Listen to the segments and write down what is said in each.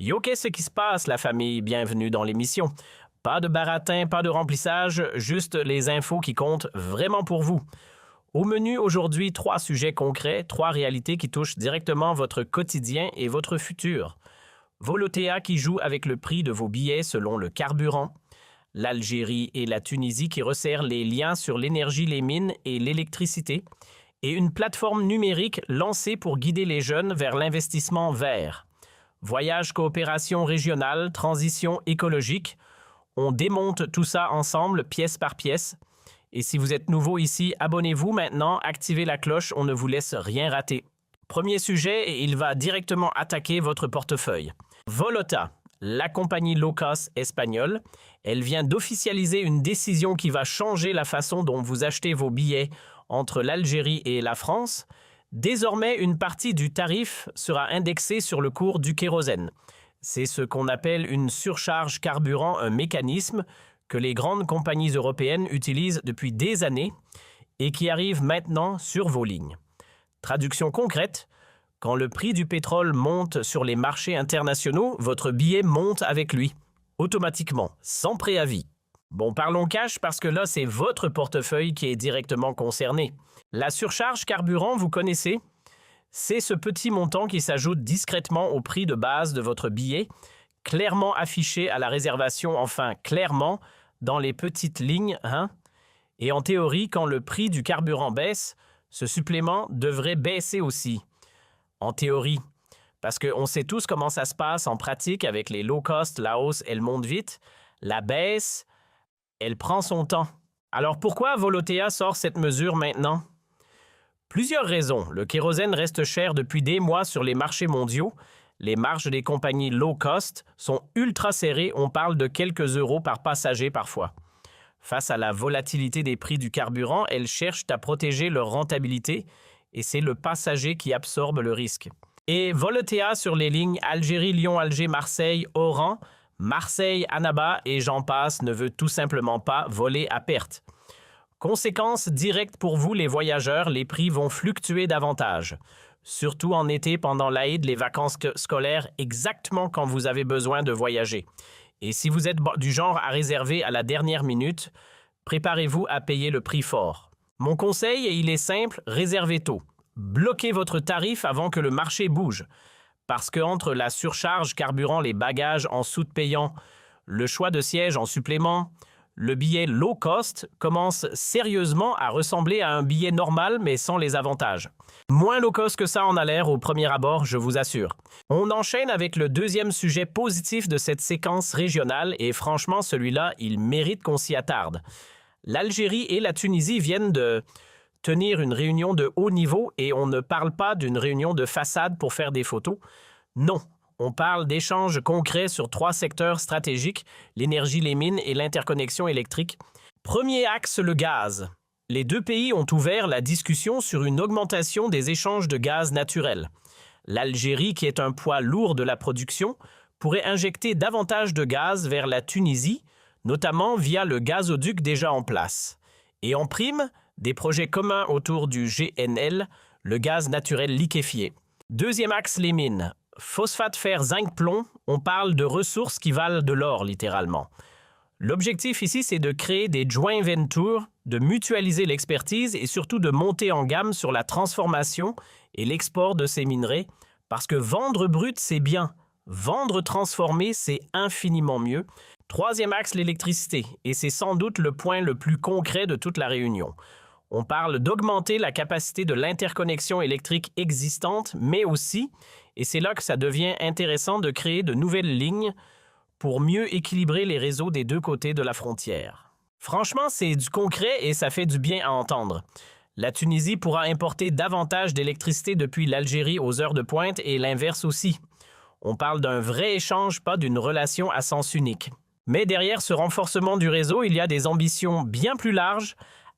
Yo, qu'est-ce qui se passe, la famille? Bienvenue dans l'émission. Pas de baratin, pas de remplissage, juste les infos qui comptent vraiment pour vous. Au menu aujourd'hui, 3 sujets concrets, 3 réalités qui touchent directement votre quotidien et votre futur. Volotea qui joue avec le prix de vos billets selon le carburant. L'Algérie et la Tunisie qui resserrent les liens sur l'énergie, les mines et l'électricité. Et une plateforme numérique lancée pour guider les jeunes vers l'investissement vert. Voyage, coopération régionale, transition écologique. On démonte tout ça ensemble, pièce par pièce. Et si vous êtes nouveau ici, abonnez-vous maintenant, activez la cloche, on ne vous laisse rien rater. Premier sujet, et il va directement attaquer votre portefeuille. Volota, la compagnie low-cost espagnole, elle vient d'officialiser une décision qui va changer la façon dont vous achetez vos billets entre l'Algérie et la France. Désormais, une partie du tarif sera indexée sur le cours du kérosène. C'est ce qu'on appelle une surcharge carburant, un mécanisme que les grandes compagnies européennes utilisent depuis des années et qui arrive maintenant sur vos lignes. Traduction concrète, quand le prix du pétrole monte sur les marchés internationaux, votre billet monte avec lui, automatiquement, sans préavis. Bon, parlons cash parce que là, c'est votre portefeuille qui est directement concerné. La surcharge carburant, vous connaissez? C'est ce petit montant qui s'ajoute discrètement au prix de base de votre billet, clairement affiché à la réservation, enfin clairement, dans les petites lignes. Et en théorie, quand le prix du carburant baisse, ce supplément devrait baisser aussi. En théorie, parce qu'on sait tous comment ça se passe en pratique avec les low cost, la hausse, elle monte vite. La baisse, elle prend son temps. Alors pourquoi Volotea sort cette mesure maintenant? Plusieurs raisons. Le kérosène reste cher depuis des mois sur les marchés mondiaux. Les marges des compagnies low cost sont ultra serrées, on parle de quelques euros par passager parfois. Face à la volatilité des prix du carburant, elles cherchent à protéger leur rentabilité et c'est le passager qui absorbe le risque. Et Volotea sur les lignes Algérie, Lyon, Alger, Marseille, Oran, Marseille, Annaba et j'en passe ne veut tout simplement pas voler à perte. Conséquence directe pour vous les voyageurs, les prix vont fluctuer davantage. Surtout en été pendant l'Aïd, les vacances scolaires, exactement quand vous avez besoin de voyager. Et si vous êtes du genre à réserver à la dernière minute, préparez-vous à payer le prix fort. Mon conseil, et il est simple, réservez tôt. Bloquez votre tarif avant que le marché bouge. Parce qu'entre la surcharge carburant, les bagages en soute payant, le choix de siège en supplément, le billet low cost commence sérieusement à ressembler à un billet normal mais sans les avantages. Moins low cost que ça en a l'air au premier abord, je vous assure. On enchaîne avec le deuxième sujet positif de cette séquence régionale et franchement celui-là, il mérite qu'on s'y attarde. L'Algérie et la Tunisie viennent de tenir une réunion de haut niveau et on ne parle pas d'une réunion de façade pour faire des photos. Non. On parle d'échanges concrets sur 3 secteurs stratégiques, l'énergie, les mines et l'interconnexion électrique. Premier axe, le gaz. Les 2 pays ont ouvert la discussion sur une augmentation des échanges de gaz naturel. L'Algérie, qui est un poids lourd de la production, pourrait injecter davantage de gaz vers la Tunisie, notamment via le gazoduc déjà en place. Et en prime, des projets communs autour du GNL, le gaz naturel liquéfié. Deuxième axe, les mines. Phosphate, fer, zinc, plomb, on parle de ressources qui valent de l'or littéralement. L'objectif ici, c'est de créer des joint ventures, de mutualiser l'expertise et surtout de monter en gamme sur la transformation et l'export de ces minerais, parce que vendre brut, c'est bien. Vendre transformé, c'est infiniment mieux. Troisième axe, l'électricité, et c'est sans doute le point le plus concret de toute la réunion. On parle d'augmenter la capacité de l'interconnexion électrique existante, mais aussi, et c'est là que ça devient intéressant de créer de nouvelles lignes pour mieux équilibrer les réseaux des 2 côtés de la frontière. Franchement, c'est du concret et ça fait du bien à entendre. La Tunisie pourra importer davantage d'électricité depuis l'Algérie aux heures de pointe et l'inverse aussi. On parle d'un vrai échange, pas d'une relation à sens unique. Mais derrière ce renforcement du réseau, il y a des ambitions bien plus larges,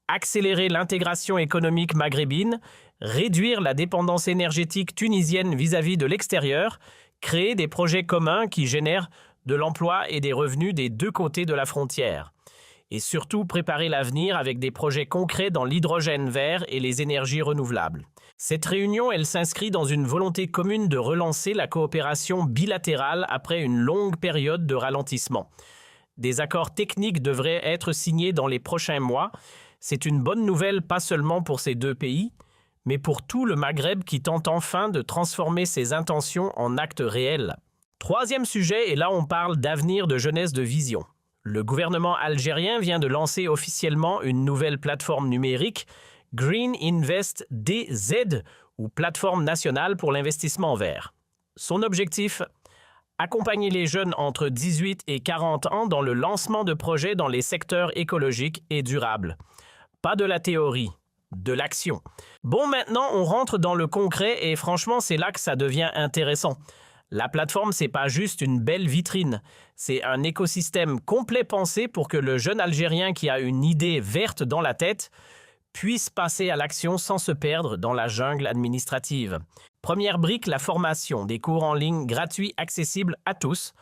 accélérer l'intégration économique maghrébine, réduire la dépendance énergétique tunisienne vis-à-vis de l'extérieur, créer des projets communs qui génèrent de l'emploi et des revenus des 2 côtés de la frontière. Et surtout, préparer l'avenir avec des projets concrets dans l'hydrogène vert et les énergies renouvelables. Cette réunion, elle s'inscrit dans une volonté commune de relancer la coopération bilatérale après une longue période de ralentissement. Des accords techniques devraient être signés dans les prochains mois. C'est une bonne nouvelle pas seulement pour ces deux pays, mais pour tout le Maghreb qui tente enfin de transformer ses intentions en actes réels. Troisième sujet, et là on parle d'avenir, de jeunesse, de vision. Le gouvernement algérien vient de lancer officiellement une nouvelle plateforme numérique, Green Invest DZ, ou Plateforme nationale pour l'investissement vert. Son objectif, accompagner les jeunes entre 18 et 40 ans dans le lancement de projets dans les secteurs écologiques et durables. Pas de la théorie, de l'action. Bon, maintenant on rentre dans le concret et franchement c'est là que ça devient intéressant. La plateforme, c'est pas juste une belle vitrine, c'est un écosystème complet pensé pour que le jeune Algérien qui a une idée verte dans la tête puisse passer à l'action sans se perdre dans la jungle administrative. Première brique, la formation, des cours en ligne gratuits accessibles à tous,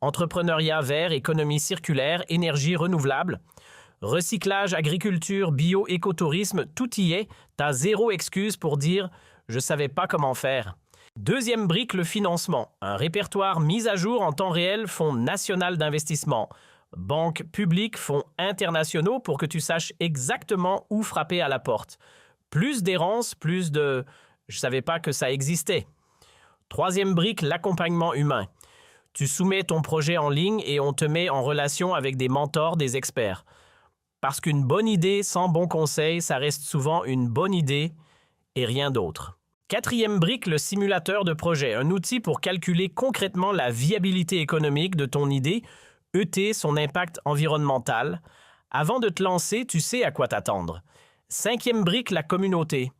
entrepreneuriat vert, économie circulaire, énergie renouvelable, recyclage, agriculture, bio, écotourisme, tout y est, t'as zéro excuse pour dire « je savais pas comment faire ». Deuxième brique, le financement. Un répertoire mis à jour en temps réel, fonds national d'investissement, banques publiques, fonds internationaux pour que tu saches exactement où frapper à la porte. Plus d'errance, plus de « je savais pas que ça existait ». Troisième brique, l'accompagnement humain. Tu soumets ton projet en ligne et on te met en relation avec des mentors, des experts. Parce qu'une bonne idée sans bon conseil, ça reste souvent une bonne idée et rien d'autre. Quatrième brique, le simulateur de projet, un outil pour calculer concrètement la viabilité économique de ton idée, son impact environnemental. Avant de te lancer, tu sais à quoi t'attendre. Cinquième brique, la communauté,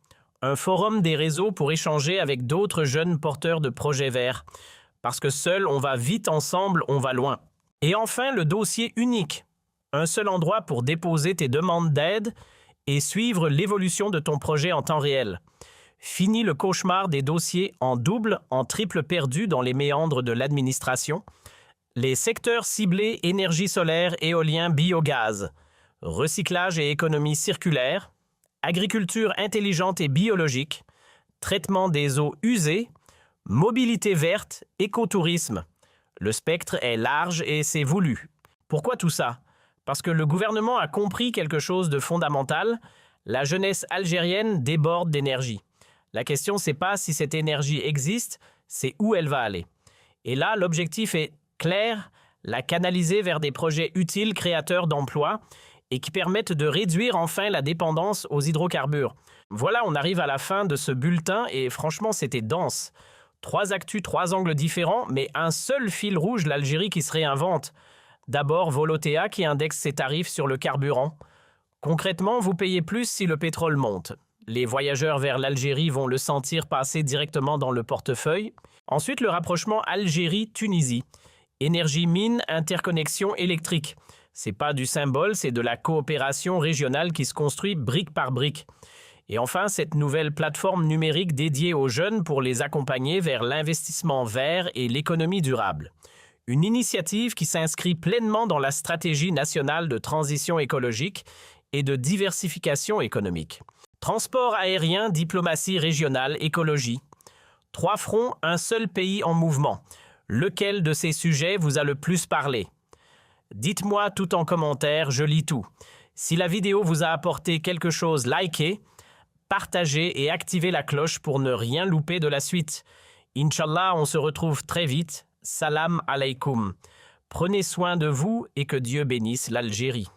un forum des réseaux pour échanger avec d'autres jeunes porteurs de projets verts. Parce que seul, on va vite, ensemble, on va loin. Et enfin, le dossier unique, un seul endroit pour déposer tes demandes d'aide et suivre l'évolution de ton projet en temps réel. Fini le cauchemar des dossiers en double, en triple perdu dans les méandres de l'administration. Les secteurs ciblés énergie solaire, éolien, biogaz, recyclage et économie circulaire, agriculture intelligente et biologique, traitement des eaux usées, mobilité verte, écotourisme. Le spectre est large et c'est voulu. Pourquoi tout ça? Parce que le gouvernement a compris quelque chose de fondamental, la jeunesse algérienne déborde d'énergie. La question, c'est pas si cette énergie existe, c'est où elle va aller. Et là, l'objectif est clair, la canaliser vers des projets utiles, créateurs d'emplois et qui permettent de réduire enfin la dépendance aux hydrocarbures. Voilà, on arrive à la fin de ce bulletin et franchement, c'était dense. 3 actus, 3 angles différents, mais un seul fil rouge, l'Algérie qui se réinvente. D'abord, Volotea qui indexe ses tarifs sur le carburant. Concrètement, vous payez plus si le pétrole monte. Les voyageurs vers l'Algérie vont le sentir passer directement dans le portefeuille. Ensuite, le rapprochement Algérie-Tunisie. Énergie mine, interconnexion électrique. C'est pas du symbole, c'est de la coopération régionale qui se construit brique par brique. Et enfin, cette nouvelle plateforme numérique dédiée aux jeunes pour les accompagner vers l'investissement vert et l'économie durable. Une initiative qui s'inscrit pleinement dans la stratégie nationale de transition écologique et de diversification économique. Transport aérien, diplomatie régionale, écologie. 3 fronts, un seul pays en mouvement. Lequel de ces sujets vous a le plus parlé? Dites-moi tout en commentaire, je lis tout. Si la vidéo vous a apporté quelque chose, likez, partagez et activez la cloche pour ne rien louper de la suite. Inch'Allah, on se retrouve très vite. Salam alaikum. Prenez soin de vous et que Dieu bénisse l'Algérie.